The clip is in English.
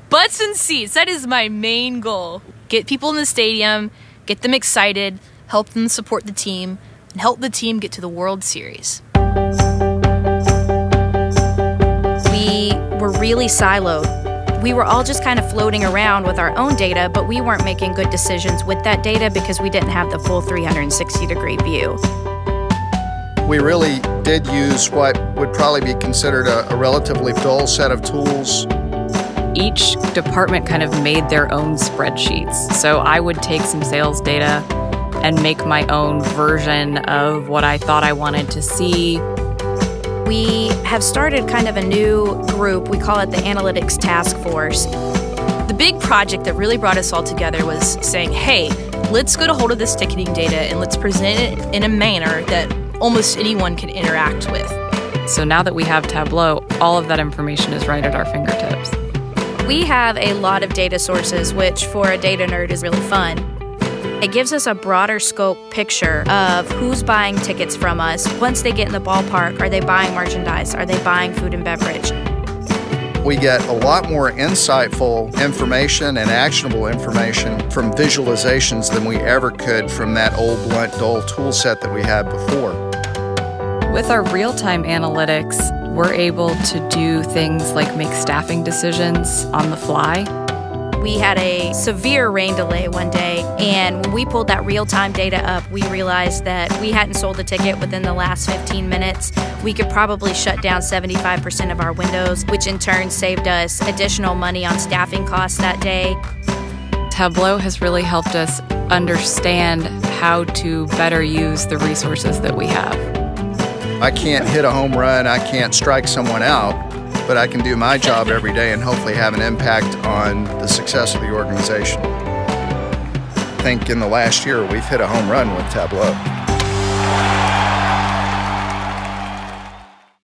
Butts and seats, that is my main goal. Get people in the stadium, get them excited, help them support the team, and help the team get to the World Series. We were really siloed. We were all just kind of floating around with our own data, but we weren't making good decisions with that data because we didn't have the full 360-degree view. We really did use what would probably be considered a relatively dull set of tools. Each department kind of made their own spreadsheets. So I would take some sales data and make my own version of what I thought I wanted to see. We have started kind of a new group. We call it the Analytics Task Force. The big project that really brought us all together was saying, hey, let's get a hold of this ticketing data and let's present it in a manner that almost anyone can interact with. So now that we have Tableau, all of that information is right at our fingertips. We have a lot of data sources, which for a data nerd is really fun. It gives us a broader scope picture of who's buying tickets from us. Once they get in the ballpark, are they buying merchandise? Are they buying food and beverage? We get a lot more insightful information and actionable information from visualizations than we ever could from that old blunt, dull tool set that we had before. With our real-time analytics, we're able to do things like make staffing decisions on the fly. We had a severe rain delay one day, and when we pulled that real-time data up, we realized that we hadn't sold a ticket within the last 15 minutes. We could probably shut down 75% of our windows, which in turn saved us additional money on staffing costs that day. Tableau has really helped us understand how to better use the resources that we have. I can't hit a home run, I can't strike someone out, but I can do my job every day and hopefully have an impact on the success of the organization. I think in the last year we've hit a home run with Tableau.